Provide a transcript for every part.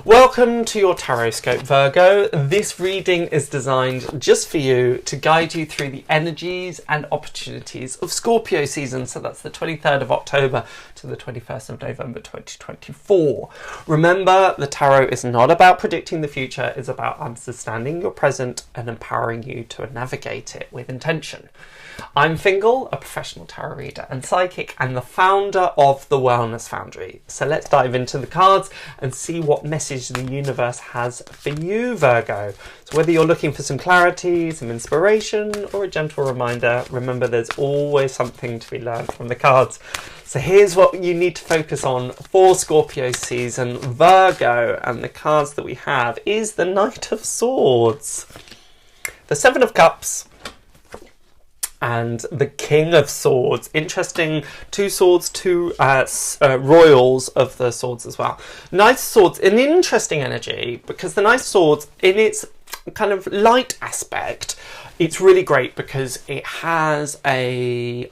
Welcome to your Tarotscope, Virgo. This reading is designed just for you to guide you through the energies and opportunities of Scorpio season. So that's the 23rd of October to the 21st of November 2024. Remember, the tarot is not about predicting the future. It's about understanding your present and empowering you to navigate it with intention. I'm Fingal, a professional tarot reader and psychic, and the founder of the Wellness Foundry. So let's dive into the cards and see what message the universe has for you, Virgo. So whether you're looking for some clarity, some inspiration, or a gentle reminder, remember there's always something to be learned from the cards. So here's what you need to focus on for Scorpio season, Virgo, and the cards that we have is the Knight of Swords, the Seven of Cups, and the King of Swords. Interesting, two swords, two royals of the swords as well. Knight of Swords, an interesting energy, because the Knight of Swords, in its kind of light aspect, it's really great because it has a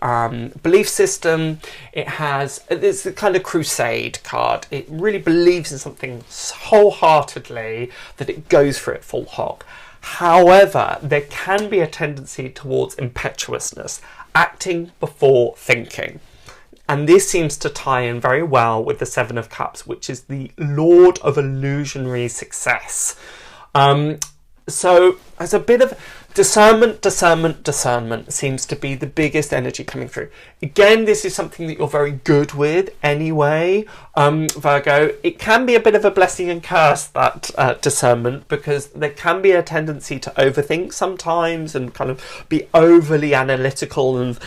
belief system. It's the kind of crusade card. It really believes in something wholeheartedly that it goes for it full hog. However, there can be a tendency towards impetuousness, acting before thinking. And this seems to tie in very well with the Seven of Cups, which is the Lord of illusionary success. So there's a bit of discernment seems to be the biggest energy coming through. Again, this is something that you're very good with anyway, Virgo. It can be a bit of a blessing and curse, that discernment, because there can be a tendency to overthink sometimes and kind of be overly analytical, and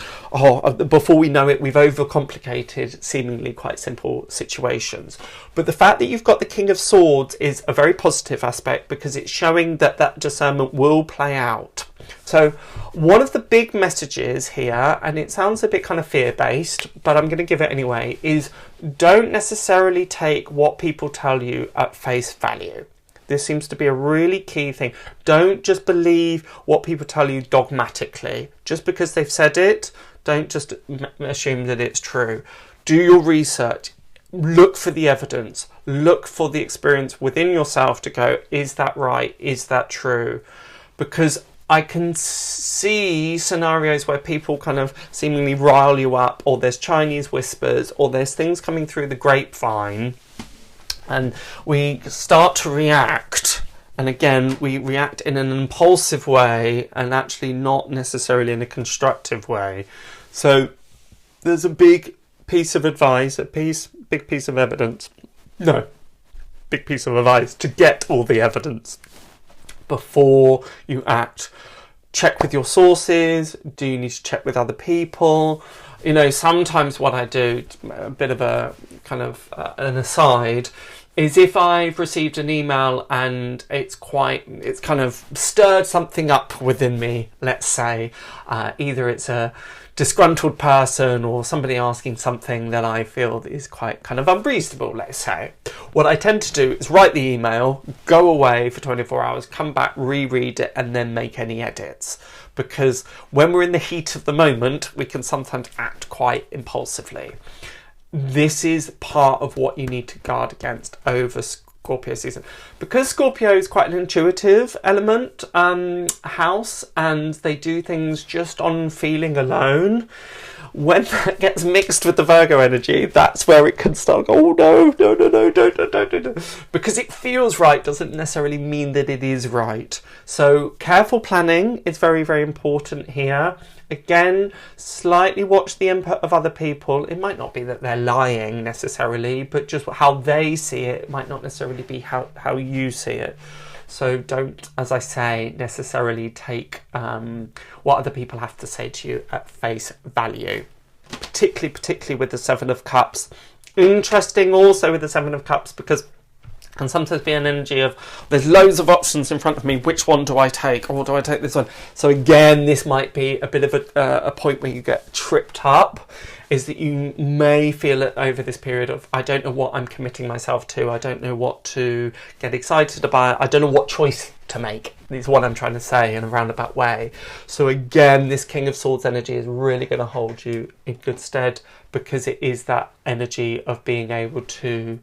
before we know it, we've overcomplicated seemingly quite simple situations. But the fact that you've got the King of Swords is a very positive aspect, because it's showing that that discernment will play out. So one of the big messages here, and it sounds a bit kind of fear-based, but I'm going to give it anyway, is don't necessarily take what people tell you at face value. This seems to be a really key thing. Don't just believe what people tell you dogmatically. Just because they've said it, don't just assume that it's true. Do your research. Look for the evidence. Look for the experience within yourself to go, is that right? Is that true? Because I can see scenarios where people kind of seemingly rile you up, or there's Chinese whispers, or there's things coming through the grapevine, and we start to react. And again, we react in an impulsive way and actually not necessarily in a constructive way. So there's a big piece of advice, big piece of evidence. No, big piece of advice to get all the evidence before you act. Check with your sources. Do you need to check with other people? You know, sometimes what I do, a bit of a kind of an aside, is if I've received an email and it's kind of stirred something up within me, let's say, either it's a disgruntled person or somebody asking something that I feel is quite kind of unreasonable, let's say. What I tend to do is write the email, go away for 24 hours, come back, reread it, and then make any edits. Because when we're in the heat of the moment, we can sometimes act quite impulsively. This is part of what you need to guard against over Scorpio season. Because Scorpio is quite an intuitive element house, and they do things just on feeling alone. When that gets mixed with the Virgo energy, that's where it can start, oh no, don't. Because it feels right doesn't necessarily mean that it is right. So careful planning is very, very important here. Again, slightly watch the input of other people. It might not be that they're lying necessarily, but just how they see it. It might not necessarily be how you see it. So don't, as I say, necessarily take what other people have to say to you at face value. Particularly with the Seven of Cups. Interesting also with the Seven of Cups, because can sometimes be an energy of there's loads of options in front of me, which one do I take, or do I take this one? So again, this might be a bit of a point where you get tripped up, is that you may feel it over this period of, I don't know what I'm committing myself to, I don't know what to get excited about, I don't know what choice to make, is what I'm trying to say in a roundabout way. So again, this King of Swords energy is really going to hold you in good stead, because it is that energy of being able to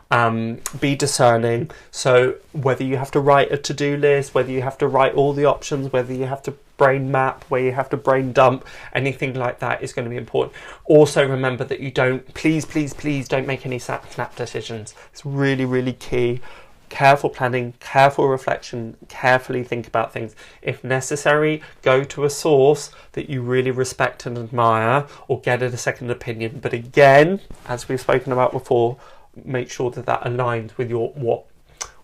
Be discerning. So whether you have to write a to-do list, whether you have to write all the options, whether you have to brain map, where you have to brain dump, anything like that is going to be important. Also remember that you don't, please don't make any snap decisions. It's really, really key. Careful planning, careful reflection, carefully think about things. If necessary, go to a source that you really respect and admire, or get a second opinion. But again, as we've spoken about before, make sure that that aligns with your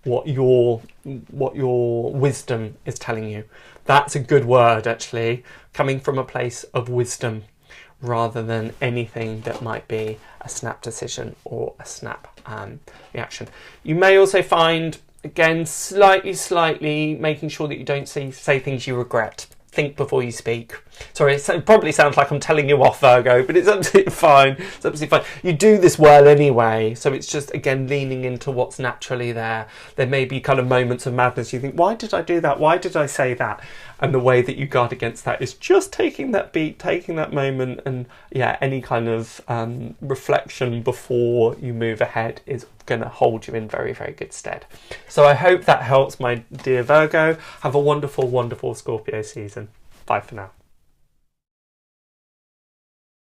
what your wisdom is telling you. That's a good word, actually, coming from a place of wisdom rather than anything that might be a snap decision or a snap reaction. You may also find, again, slightly making sure that you don't say things you regret. Think before you speak. Sorry, it probably sounds like I'm telling you off, Virgo, but it's absolutely fine. It's absolutely fine. You do this well anyway, so it's just, again, leaning into what's naturally there. There may be kind of moments of madness. You think, why did I do that? Why did I say that? And the way that you guard against that is just taking that beat, taking that moment, and yeah, any kind of reflection before you move ahead is going to hold you in very, very good stead. So I hope that helps, my dear Virgo. Have a wonderful, wonderful Scorpio season. Bye for now.